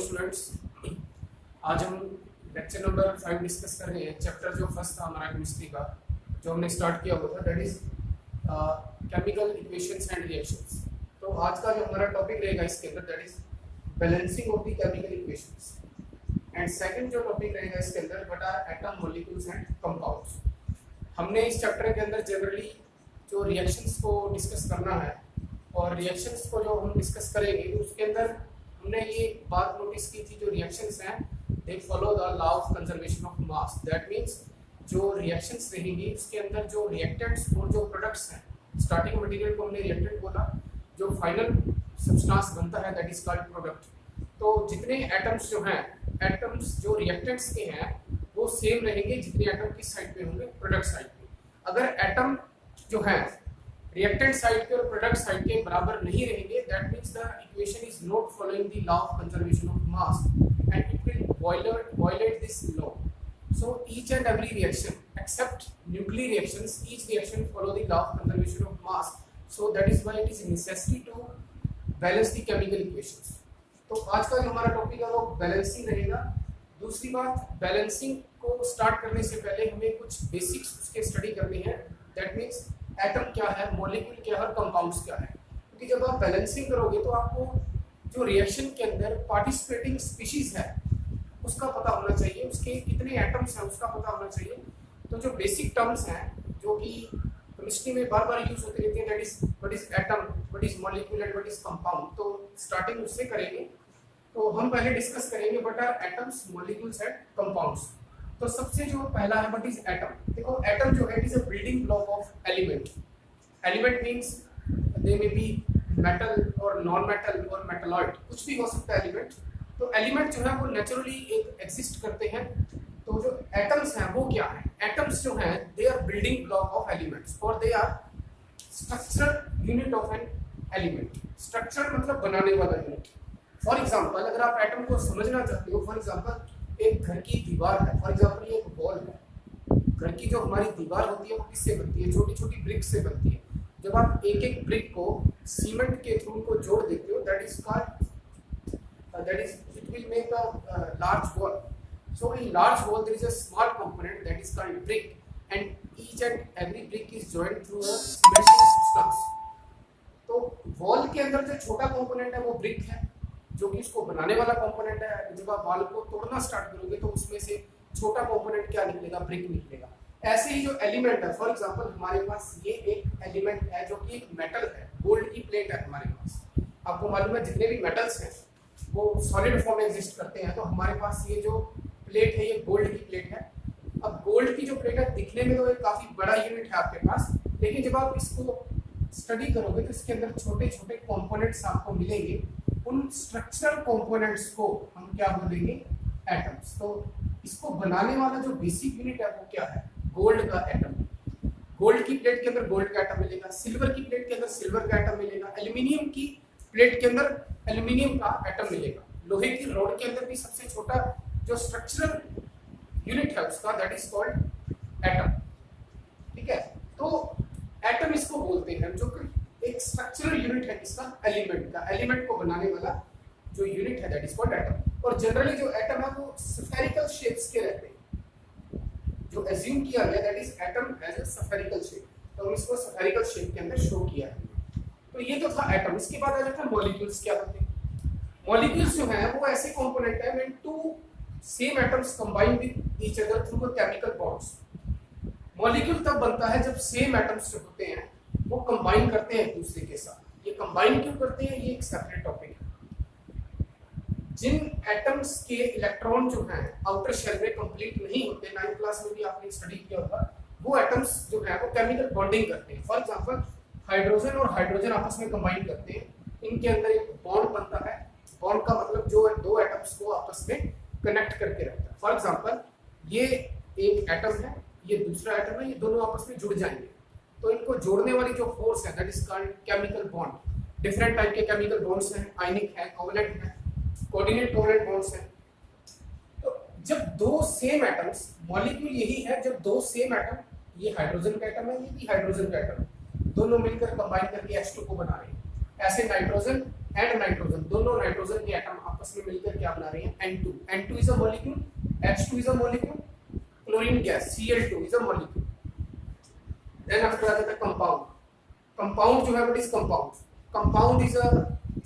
Students, आज हम lecture number 5 discuss कर रहे हैं। चैप्टर जो फर्स्ट था हमारा केमिस्ट्री का, जो हमने स्टार्ट किया हुआ था, that is chemical equations and reactions. तो आज का जो हमारा टॉपिक रहेगा इसके अंदर, that is balancing of the chemical equations. And second जो टॉपिक रहेगा इसके अंदर, what are atom, molecules and compounds. हमने इस चैप्टर के अंदर जनरली जो रिएक्शंस को डिस्कस करना है, और रिएक्शंस को जो हम डिस्कस करेंगे तो उसके अंदर हमने ये बात नोटिस की थी, जो रिएक्शंस हैं they follow the law of conservation of mass. That means जो रिएक्शंस रहेंगी उसके अंदर जो रिएक्टेंट्स और जो प्रोडक्ट्स हैं, स्टार्टिंग मटेरियल को हमने रिएक्टेंट बोला, जो फाइनल सब्सटेंस बनता है दैट इज कॉल्ड प्रोडक्ट। तो जितने एटम्स जो हैं, एटम्स जो रिएक्टेंट्स के हैं वो सेम रहेंगे जितने एटम किस साइड पे होंगे, प्रोडक्ट साइड पे। अगर एटम जो है रिएक्टेंट साइड के और प्रोडक्ट साइड के बराबर नहीं रहेंगे, that means the equation is not following the law of conservation of mass and it will violate this law. So each and every reaction except nuclear reactions, each reaction follow the law of conservation of mass. So that is why it is necessary to balance the chemical equations. तो आज का जो हमारा topic है वो balancing रहेगा। दूसरी बात, बैलेंसिंग को स्टार्ट करने से पहले हमें कुछ बेसिक्स उसके स्टडी करनी है। दैट मीन्स एटम क्या है, मॉलिक्यूल क्या है और कंपाउंड्स क्या है। क्योंकि जब आप बैलेंसिंग करोगे तो आपको जो रिएक्शन के अंदर पार्टिसिपेटिंग स्पीशीज है उसका पता होना चाहिए, उसके कितने एटम्स हैं उसका पता होना चाहिए। तो जो बेसिक टर्म्स हैं जो कि केमिस्ट्री में बार बार यूज होते रहते हैं, that is what is atom, what is molecule and what is compound. तो स्टार्टिंग उससे करेंगे। तो हम पहले डिस्कस करेंगे what are atoms, molecules and compounds. तो सबसे जो पहला है व्हाट इज एटम। देखो एटम जो है it is a building block of element. Element means they may be metal और नॉन मेटल और मेटलॉइड, कुछ भी हो सकता है एलिमेंट। तो एलिमेंट जो है वो नेचुरली एक एग्जिस्ट करते हैं। तो जो एटम्स हैं वो क्या है, एटम्स जो हैं they are building block of elements और they are structural unit of an element. Structure मतलब बनाने वाला यूनिट। फॉर एग्जांपल अगर आप एटम को समझना चाहते हो, फॉर एग्जांपल एक घर की दीवार है, फॉर एग्जांपल ये एक वॉल है। घर की जो हमारी दीवार होती है वो किससे बनती है, छोटी छोटी ब्रिक से बनती है। जब आप एक एक ब्रिक को सीमेंट के थ्रू को जोड़ देते हो, that is called it will make a large wall. So in large wall there is a small component that is called brick, and each and every brick is joined through a cementing substance. तो wall के अंदर जो छोटा component है वो brick है, जो कि इसको बनाने वाला कंपोनेंट है। जब आप वॉल को तोड़ना स्टार्ट करोगे तो उसमें से छोटा कंपोनेंट क्या निकलेगा, ब्रिक निकलेगा। ऐसे ही जो एलिमेंट है, फॉर एग्जांपल हमारे पास ये एक एलिमेंट है जो कि एक मेटल है, गोल्ड की प्लेट है हमारे पास। आपको मालूम है जितने भी मेटल्स हैं वो सॉलिड फॉर्म में एग्जिस्ट करते हैं। तो हमारे पास ये जो प्लेट है ये गोल्ड की प्लेट है। अब गोल्ड की जो प्लेट है दिखने में तो एक काफी बड़ा यूनिट है आपके पास, लेकिन जब आप इसको स्टडी करोगे तो इसके अंदर छोटे छोटे कंपोनेंट्स आपको मिलेंगे। उन स्ट्रक्चरल कंपोनेंट्स को हम क्या बोलेंगे, एटम्स। तो इसको बनाने वाला जो बेसिक यूनिट है वो क्या है, गोल्ड का एटम। गोल्ड की प्लेट के अंदर गोल्ड का एटम मिलेगा, सिल्वर की प्लेट के अंदर सिल्वर का एटम मिलेगा, एल्यूमिनियम की प्लेट के अंदर एल्यूमिनियम का एटम मिलेगा। लोहे की रॉड के अंदर भी सबसे छोटा जो स्ट्रक्चरल यूनिट है उसका दैट इज कॉल्ड एटम। ठीक है, तो एटम इसको बोलते हैं जो कि एक स्ट्रक्चरल यूनिट है इसका, एलिमेंट का। एलिमेंट को बनाने वाला जो यूनिट है दैट इज कॉल्ड एटम। और जनरली जो एटम है वो स्फेरिकल शेप्स के रहते हैं। जो एज्यूम किया गया that is atom has a spherical shape, तो हम इसको स्फेरिकल शेप के अंदर शो किया है। तो ये तो था एटम। इसके बाद आ जाता है मॉलिक्यूल्स। क्या होते हैं मॉलिक्यूल्स? जो है वो ऐसे कंपोनेंट है when two same atoms combine with each other through a chemical bonds. Molecule तब बनता है जब सेम एटम्स जो होते हैं वो कंबाइन करते हैं एक दूसरे के साथ। ये कंबाइन क्यों करते हैं ये एक सेपरेट टॉपिक है। जिन एटम्स के इलेक्ट्रॉन जो हैं आउटर शेल में कंप्लीट नहीं होते, 9th क्लास में भी आपने स्टडी किया होगा, वो एटम्स जो है वो केमिकल बॉन्डिंग करते हैं। फॉर एग्जांपल हाइड्रोजन और हाइड्रोजन आपस में कंबाइन करते हैं, इनके अंदर एक बॉन्ड बनता है। बॉन्ड का मतलब जो दो एटम्स को आपस में कनेक्ट करके रखता है। फॉर एग्जांपल ये एक एटम है, ये दूसरा एटम है, ये दोनों आपस में जुड़ जाएंगे। तो इनको जोड़ने वाली जो फोर्स है that is called chemical bond. Different type के केमिकल बॉन्ड्स हैं, आयनिक है, कोवलेंट है, कोऑर्डिनेट कोवलेंट बॉन्ड्स हैं। तो जब दो सेम एटम्स, मॉलिक्यूल यही है जब दो सेम एटम, ये हाइड्रोजन का एटम है, ये भी हाइड्रोजन का एटम है, दोनों मिलकर कंबाइन करके H2 को बना रहे हैं। ऐसे नाइट्रोजन एंड नाइट्रोजन, दोनों नाइट्रोजन के एटम आपस में मिलकर क्या बना रहे हैं, N2. N2 is a molecule, H2 is a molecule, chlorine gas Cl2 is a molecule. Then after आ जाता है कंपाउंड. कंपाउंड जो है what is compound? Compound is a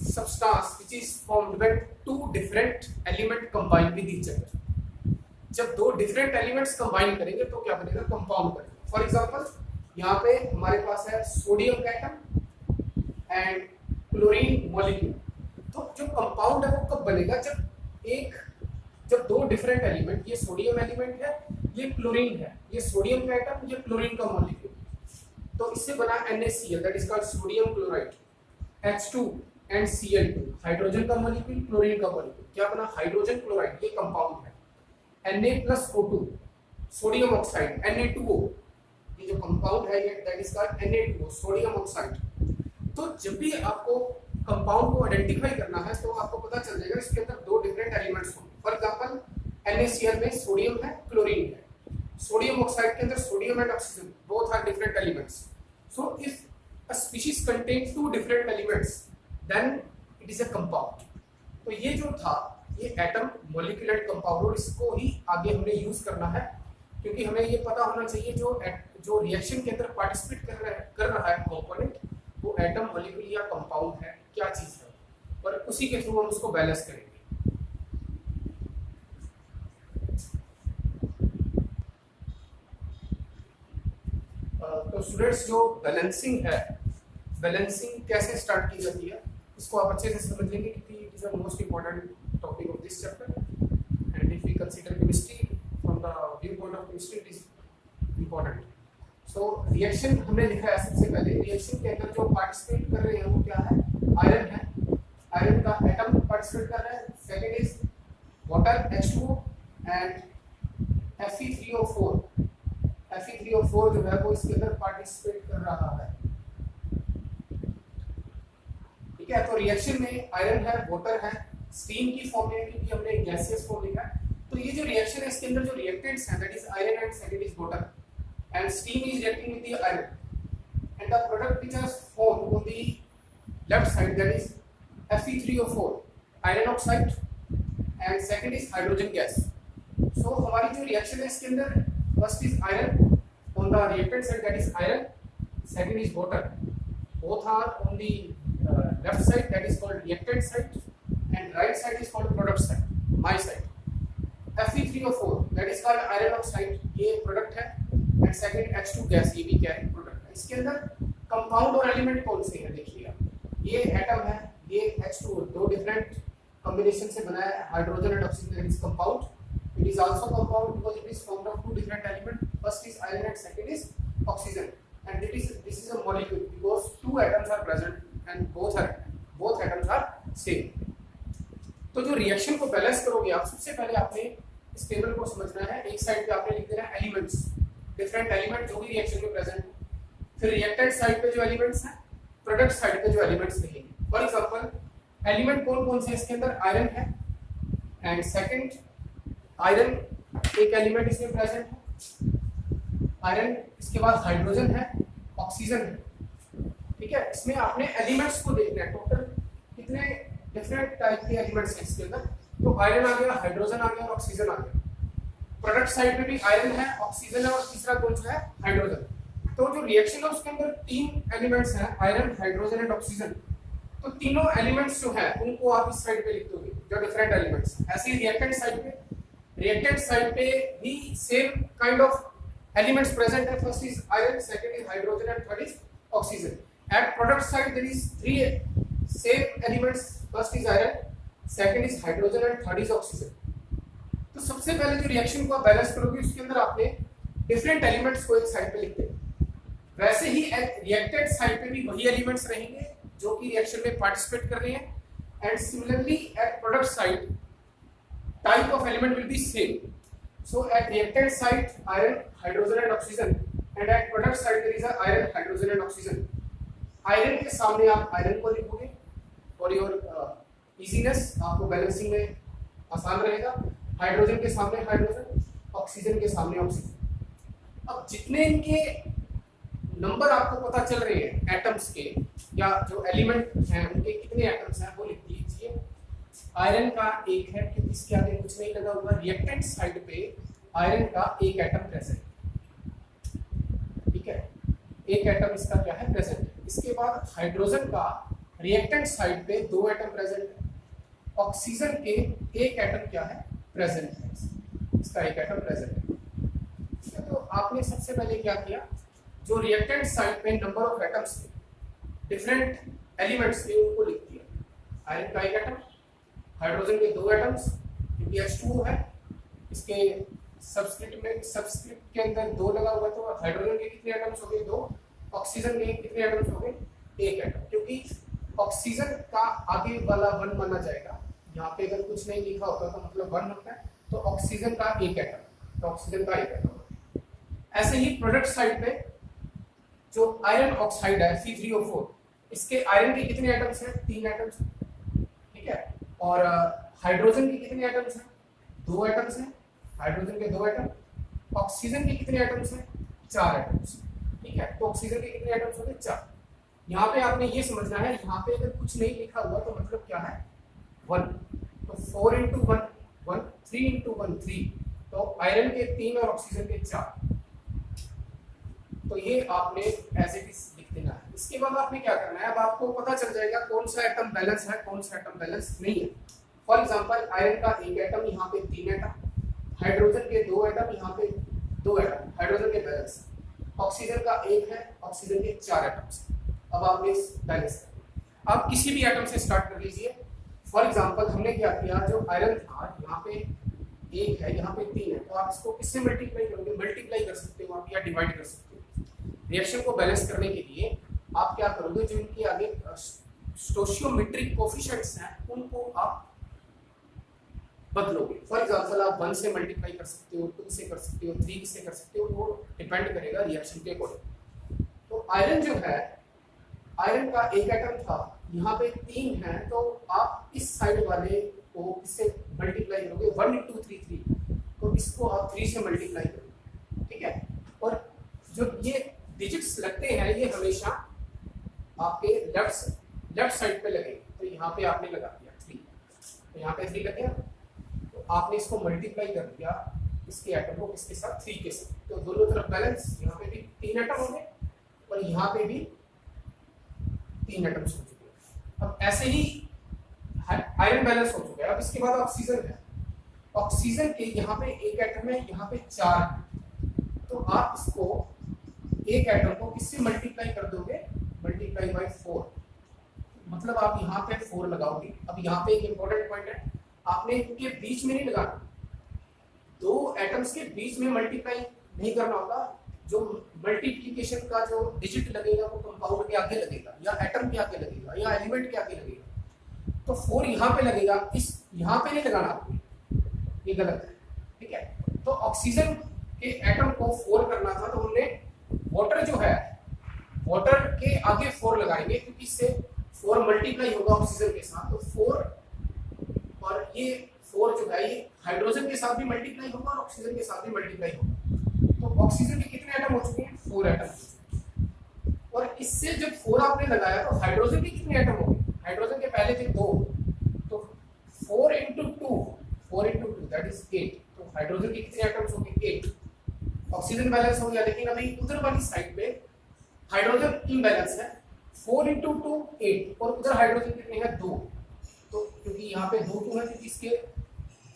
substance which is formed when two different element combine with each other. जब दो different elements combine करेंगे तो क्या बनेगा, कंपाउंड बनेगा. फॉर एग्जांपल यहाँ पे हमारे पास है सोडियम का एटम एंड क्लोरीन मॉलिक्यूल. तो जो कंपाउंड है वो कब बनेगा, जब दो डिफरेंट एलिमेंट, ये सोडियम एलिमेंट है, ये क्लोरीन है, ये सोडियम का एटम, ये क्लोरीन का मॉलिक्यूल, तो इससे बना NaCl, that is called sodium chloride. H2 and Cl2, hydrogen का मॉलिक्यूल, क्लोरीन का मॉलिक्यूल, क्या बना, हाइड्रोजन क्लोराइड, ये कंपाउंड है. Na+O2, सोडियम ऑक्साइड, Na2O, ये जो कंपाउंड है ये that is called Na2O, sodium oxide. तो जब भी आपको कंपाउंड को आइडेंटिफाई करना है तो आपको पता चल जाएगा इसके अंदर दो डिफरेंट एलिमेंट्स होंगे. फॉर एग्जांपल NaCl में सोडियम है, क्लोरीन है. सोडियम ऑक्साइड के अंदर sodium and oxygen, both are different elements. So if a species contain two different elements then it is a compound. तो ये जो था ये एटम, मॉलिक्यूल एंड कंपाउंड, और इसको ही आगे हमने यूज करना है क्योंकि हमें ये पता होना चाहिए जो रिएक्शन के अंदर पार्टिसिपेट कर रहा है कंपोनेंट, वो एटम, मॉलिक्यूल या कंपाउंड है, क्या चीज है, और उसी के थ्रू हम उसको बैलेंस करेंगे. तो स्टूडेंट्स जो बैलेंसिंग है, बैलेंसिंग कैसे स्टार्ट की जाती है इसको आप अच्छे से समझ लेंगे क्योंकि it is the most important topic of this chapter, and if we consider chemistry from the viewpoint of chemistry it is important. So reaction हमने लिखा है सबसे पहले. रिएक्शन के अंदर जो पार्टिसिपेट कर रहे हैं वो क्या है, आयरन है, आयरन का एटम पार्टिसिपेट कर रहा है. Second is water H2O and Fe3O4. Fe3O4 जो है वो इसके अंदर पार्टिसिपेट कर रहा है. ठीक है, तो रिएक्शन में आयरन है, वाटर है, स्टीम की फॉर्म में क्योंकि हमने गैसियस फॉर्म लिखा है. तो ये जो रिएक्शन है इसके अंदर जो रिएक्टेंट्स हैं that is iron and second is water and steam is reacting with the iron and the product which are formed on the left side that is Fe3O4 iron oxide and second is hydrogen gas. So हमारी जो reaction है इसके अंदर first is iron on the reactant side that is iron, second is water, both are on the left side that is called reactant side and right side is called product side, my side. Fe3O4 that is called iron oxide, ये product है, and second H2 gas, ये भी क्या है, product है. इसके अंदर compound और एलिमेंट कौन से हैं देखिए आप. ये एटम है, ये H2O, दो डिफरेंट कॉम्बिनेशन से बना है, hydrogen and oxygen, that is compound. It is also compound because it is formed of two different element, first is iron and second is oxygen. And this is a molecule because two atoms are present and both atoms are same. तो जो reaction को balance करोगे आप, सबसे पहले आपने इस table को समझना है. एक साइड पे आपने लिख देना है एलिमेंट्स, डिफरेंट एलिमेंट जो भी रिएक्शन में प्रेजेंट है. फिर रिएक्टेंट साइड पे जो एलिमेंट्स हैं, प्रोडक्ट साइड पे जो एलिमेंट्स लिखेंगे. फॉर एग्जांपल एलिमेंट कौन कौन से इसके अंदर, आयरन है एंड सेकंड आयरन एक एलिमेंट इसमें प्रेजेंट है, आयरन, इसके बाद हाइड्रोजन है, ऑक्सीजन है. ठीक है, इसमें आपने एलिमेंट्स को देखना है टोटल कितने डिफरेंट टाइप के एलिमेंट्स हैं इसके अंदर. तो आयरन आ गया, हाइड्रोजन आ गया और ऑक्सीजन आ गया. प्रोडक्ट साइड पे भी आयरन है, ऑक्सीजन है और तीसरा कौन सा है, हाइड्रोजन. तो जो रिएक्शन है उसके अंदर तीन एलिमेंट्स हैं, आयरन, हाइड्रोजन एंड ऑक्सीजन. तो तीनों एलिमेंट्स जो है उनको आप इस साइड पे लिख दोगे जो डिफरेंट एलिमेंट्स. ऐसे ही रिएक्टेंट साइड पे भी same kind of elements present है. first is iron, second is hydrogen and third is oxygen. At product side there is three same elements, first is iron, second is hydrogen and third is oxygen. तो सबसे पहले जो reaction को आप balance करोगे उसके अंदर आपने डिफरेंट एलिमेंट्स को एक साइड पे लिख देना. वैसे ही रिएक्टेंट साइड पे भी वही एलिमेंट्स रहेंगे जो कि रिएक्शन में पार्टिसिपेट कर रहे हैं. And similarly at product side type of element will be same. So at reactant side iron, hydrogen and oxygen and at product side there is a iron, hydrogen and oxygen. Iron के सामने आप iron को लिखोगे for your easiness, आपको balancing में आसान रहेगा. Hydrogen के सामने हाइड्रोजन, ऑक्सीजन के सामने ऑक्सीजन. अब जितने इनके नंबर आपको पता चल रहे हैं एटम्स के या जो एलिमेंट हैं उनके कितने एटम्स हैं वो लिख लीजिए। आयरन का एक है क्योंकि इसके आगे कुछ नहीं लगा हुआ। रिएक्टेंट साइड पे आयरन का एक एटम प्रेजेंट, ठीक है, एक एटम इसका क्या है प्रेजेंट। इसके बाद हाइड्रोजन का रिएक्टेंट साइड पे दो एटम प्रेजेंट है। ऑक्सीजन के एक एटम क्या है प्रेजेंट है, इसका एक एटम प्रेजेंट है। ठीक है, तो आपने सबसे पहले क्या किया, जो रिएक्टेंट साइड पे नंबर ऑफ एटम्स थे डिफरेंट एलिमेंट्स के उनको लिख दिया। आयरन का एक एटम, हाइड्रोजन के दो एटम्स क्योंकि H2O है, इसके सबस्क्रिप्ट के अंदर दो लगा हुआ है, तो हाइड्रोजन के कितने एटम्स हो गए दो, ऑक्सीजन के कितने एटम्स हो गए एक एटम, क्योंकि ऑक्सीजन का आगे वाला वन माना जाएगा। यहाँ पे अगर कुछ नहीं लिखा होता तो मतलब वन होता है, तो ऑक्सीजन का एक एटम, तो ऑक्सीजन का एक एटम। ऐसे ही प्रोडक्ट साइड पे जो आयरन ऑक्साइड है Fe3O4, इसके आयरन के कितने एटम्स हैं, तीन एटम्स, ठीक है। और हाइड्रोजन के कितने एटम्स हैं, दो एटम्स हैं, हाइड्रोजन के दो एटम। ऑक्सीजन के कितने एटम्स हैं, चार एटम्स, ठीक है। तो ऑक्सीजन के कितने एटम्स हो गए, चार। यहाँ पे आपने ये समझना है, यहाँ पे अगर कुछ नहीं लिखा हुआ तो मतलब क्या है वन, तो 4 into one one, 3 into one 3, तो आयरन के तीन और ऑक्सीजन के चार। तो ये आपने एज इट इज लिख देना है। इसके बाद आपने क्या करना है, अब आपको पता चल जाएगा कौन सा एटम बैलेंस है कौन सा एटम बैलेंस नहीं है। फॉर एग्जांपल आयरन का एक एटम, यहाँ पे तीन एटम, हाइड्रोजन के दो एटम, यहाँ पे दो एटम, हाइड्रोजन के बैलेंस। ऑक्सीजन का एक है, ऑक्सीजन के चार एटम्स। अब आपने बैलेंस कर, आप किसी भी एटम से स्टार्ट कर लीजिए। फॉर एग्जांपल हमने क्या किया, जो आयरन था यहाँ पे एक है, यहाँ पे तीन है, तो आप इसको किससे मल्टीप्लाई करोगे, मल्टीप्लाई कर सकते हो आप या डिवाइड कर सकते हो। रिएक्शन को बैलेंस करने के लिए आप क्या करोगे, जो इनके आगे स्टोशियोमेट्रिक कोफिशिएंट्स हैं उनको आप बदलोगे। फॉर एग्जांपल आप 1 से मल्टीप्लाई कर सकते हो, 2 से कर सकते हो, 3 से कर सकते हो, वो डिपेंड करेगा रिएक्शन के अकॉर्डिंग। तो आयरन जो है, आयरन का एक एटम था, यहाँ पे तीन है, तो आप इस साइड वाले को इससे मल्टीप्लाई करोगे, 1 इंटू 3 3, तो इसको आप 3 से मल्टीप्लाई करोगे, ठीक है। और जो ये डिजिट्स लगते हैं ये हमेशा आपके लेफ्ट साइड पे लगेंगे। तो यहाँ पे आपने लगा दिया 3, तो यहाँ पे 3 लग गया, तो आपने इसको मल्टीप्लाई कर दिया इसके एटम को किसके साथ, 3 के साथ, तो दोनों तरफ बैलेंस। यहाँ पे भी 3 एटम होंगे और यहाँ पे भी 3 एटम्स हो चुके हैं। अब ऐसे ही आयरन बैलेंस हो चुका है। अब इसके बाद ऑक्सीजन है, ऑक्सीजन के यहाँ पे एक एटम है, यहाँ पे 4 है, तो आप इसको एक एटम को किससे मल्टीप्लाई कर दोगे, मल्टीप्लाई बाय 4, मतलब आप यहाँ पे 4 लगाओगे। अब यहाँ पे एक इंपॉर्टेंट पॉइंट है, आपने इनके बीच में नहीं लगाना, दो एटम्स के बीच में मल्टीप्लाई नहीं करना होगा। जो मल्टीप्लिकेशन का जो डिजिट लगेगा वो कंपाउंड के आगे लगेगा या एटम के आगे लगेगा या एलिमेंट के आगे लगेगा। तो 4 यहाँ पे लगेगा, इस यहाँ पे नहीं लगाना आपको, ये गलत है, ठीक है। तो ऑक्सीजन के एटम को 4 करना था, तो हमने वाटर जो है, वाटर के आगे 4 लगाएंगे क्योंकि इससे 4 मल्टीप्लाई होगा ऑक्सीजन के साथ, तो 4, और ये 4 जो है ये हाइड्रोजन के साथ भी मल्टीप्लाई होगा और ऑक्सीजन के साथ भी मल्टीप्लाई होगा। तो ऑक्सीजन के कितने एटम हो चुके हैं, 4 एटम। और इससे जब 4 आपने लगाया तो हाइड्रोजन के कितने एटम हो गए, हाइड्रोजन के पहले थे 2, तो 4 इंटू 2 दैट इज 8, तो हाइड्रोजन के कितने एटम्स हो गए, 8। ऑक्सीजन बैलेंस हो गया, लेकिन अभी उधर वाली साइड पे हाइड्रोजन इम्बैलेंस है, 4 इंटू 2 8, और उधर हाइड्रोजन कितने हैं, 2। तो क्योंकि यहाँ पे 2 क्यों है, क्योंकि इसके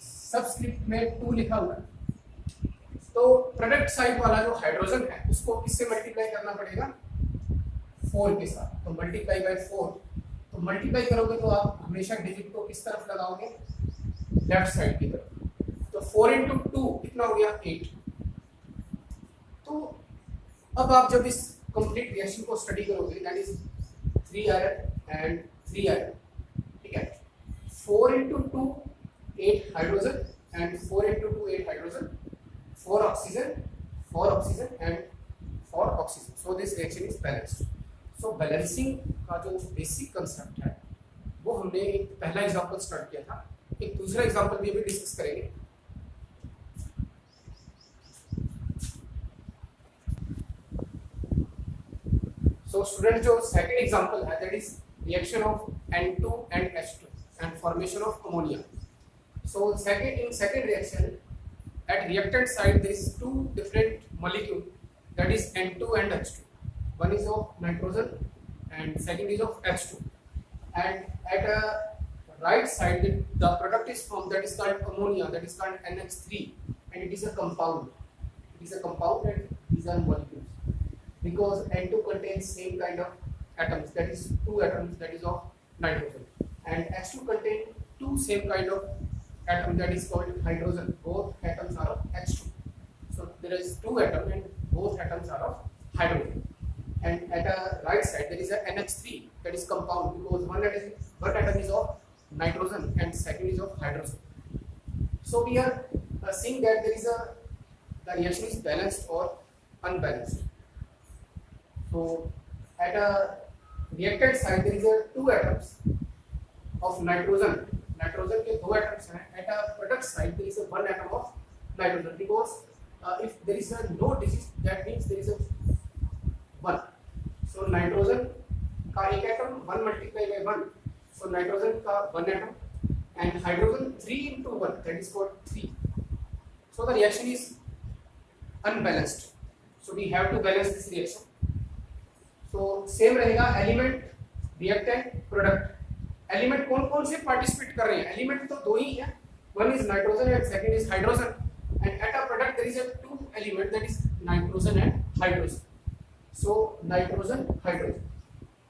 सबस्क्रिप्ट में 2 लिखा हुआ है। तो प्रोडक्ट साइड वाला जो हाइड्रोजन है उसको किससे मल्टीप्लाई करना पड़ेगा, 4 के साथ, तो मल्टीप्लाई बाय 4। तो मल्टीप्लाई करोगे तो आप हमेशा डिजिट को किस तरफ लगाओगे, लेफ्ट साइड की तरफ। तो 4 इंटू 2 कितना हो गया, 8। तो अब आप जब इस कंप्लीट रिएक्शन को स्टडी करोगे, that is 3 iron and 3 iron, ठीक है। 4 into 2 8 hydrogen and 4 into 2 8 hydrogen, 4 oxygen and 4 oxygen. So this reaction is balanced. So balancing का जो बेसिक कंसेप्ट है वो हमने एक पहला एग्जांपल स्टार्ट किया था, एक दूसरा एग्जांपल भी अभी डिस्कस करेंगे। So student जो second example है that is reaction of N2 and H2 and formation of ammonia. So in second reaction at reactant side there is two different molecule that is N2 and H2. One is of nitrogen and second is of H2. And at a right side the product is formed that is called ammonia, that is called NH3, and it is a compound. It is a compound and these are molecules because N2 contains same kind of atoms, that is two atoms, that is of nitrogen, and H2 contain two same kind of atom, that is called hydrogen. Both atoms are of H2. So there is two atoms and both atoms are of hydrogen. And at a right side there is a NH3, that is compound because one atom is of nitrogen and second is of hydrogen. So we are seeing that the reaction is balanced or unbalanced. So at a reactant side there is a two atoms of nitrogen के दो atoms हैं. At a product side there is a one atom of nitrogen because if there is a no disease, that means there is a one. So nitrogen का एक atom 1 multiplied by 1, so nitrogen का one atom, and hydrogen 3 into 1, that is called 3. So the reaction is unbalanced. So we have to balance this reaction. So same रहेगा element, reactant, product. Element कौन से participate कर रहे हैं? Element तो दो ही हैं. One is nitrogen and second is hydrogen. And at a product there is a two element, that is nitrogen and hydrogen. So nitrogen, hydrogen.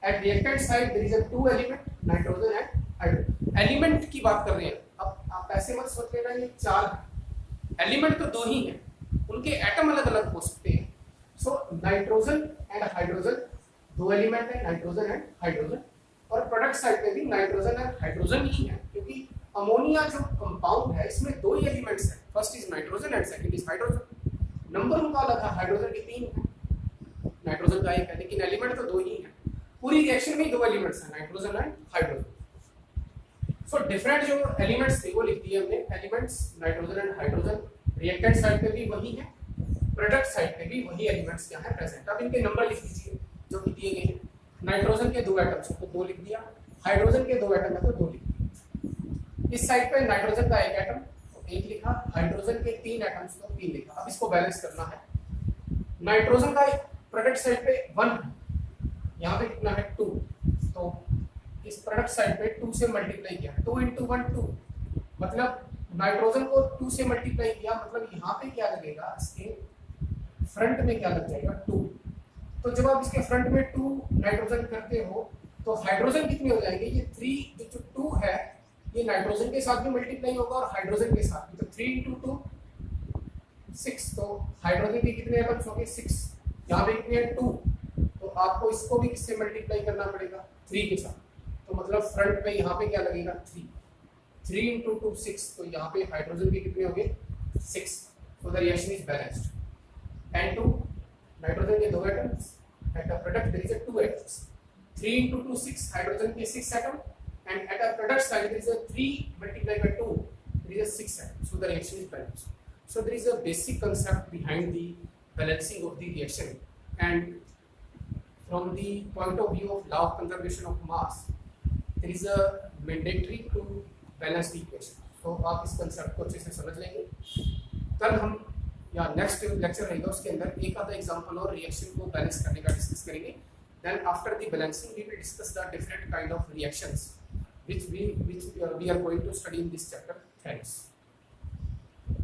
At reactant side there is a two element, nitrogen and hydrogen. Element की बात कर रहे हैं. अब आप ऐसे मत सोच लेना ये चार एलिमेंट तो दो ही हैं, उनके एटम अलग अलग हो सकते हैं. सो नाइट्रोजन एंड हाइड्रोजन दो एलिमेंट है, नाइट्रोजन एंड हाइड्रोजन. और प्रोडक्ट साइड पे भी नाइट्रोजन एंड हाइड्रोजन ही है, क्योंकि अमोनिया जो कंपाउंड है इसमें दो ही एलिमेंट्स हैं. First is nitrogen and second is hydrogen. Number उनका अलग है, हाइड्रोजन के 3 है, नाइट्रोजन का 1 है, लेकिन एलिमेंट तो दो ही है. पूरी रिएक्शन में दो एलिमेंट्स हैं, nitrogen and hydrogen. So different जो एलिमेंट्स थे वो लिख दिए हमने. Elements nitrogen and hydrogen reactant side पे भी वही है, प्रोडक्ट साइड पे भी वही एलिमेंट्स क्या है प्रेजेंट. अब इनके नंबर लिख दीजिए जो कि दिए गए हैं. नाइट्रोजन के 2 एटम्स हैं तो 2 लिख दिया, हाइड्रोजन के 2 एटम है तो 2 लिख दिया. इस साइड पे नाइट्रोजन का 1 एटम तो 1 लिखा, हाइड्रोजन के 3 एटम्स तो 3 लिखा. अब इसको बैलेंस करना है. नाइट्रोजन का प्रोडक्ट साइड पे 1 है, यहाँ पे कितना है 2, तो इस प्रोडक्ट साइड पे 2 से मल्टीप्लाई किया, 2 into 1 2, मतलब नाइट्रोजन को 2 से मल्टीप्लाई किया, मतलब यहाँ पे क्या लगेगा, इसके फ्रंट में क्या लग जाएगा 2. तो जब आप इसके फ्रंट में 2 नाइट्रोजन करते हो तो हाइड्रोजन कितने हो जाएंगे, ये 3 जो 2 है ये नाइट्रोजन के साथ भी मल्टीप्लाई होगा और हाइड्रोजन के साथ भी, तो 3 into 2 6, तो हाइड्रोजन के कितने एटम्स होंगे 6, यहाँ पे कितने हैं 2, तो आपको इसको भी किससे मल्टीप्लाई करना पड़ेगा 3 के साथ. तो मतलब फ्रंट पे यहाँ पे क्या लगेगा 3 into 2 6, तो यहाँ पे हाइड्रोजन के कितने होंगे 6. तो the reaction is balanced. N2 nitrogen के 2 atoms, at a product there is 2 atoms. 3 into 2 6, hydrogen के 6 atom, and at a product side there is 3 multiplied by 2, there is 6 atom. So the reaction is balanced. So there is a basic concept behind the balancing of the reaction, and from the point of view of law of conservation of mass, there is a mandatory to balance the equation. So आप इस concept को अच्छे से समझ लेंगे. कल हम या नेक्स्ट लेक्चर रहेगा उसके अंदर एक आधा एग्जांपल और रिएक्शन को बैलेंस करने का डिस्कस करेंगे. Then after the balancing we will discuss the different kind of reactions which we are going to study in this chapter. Thanks.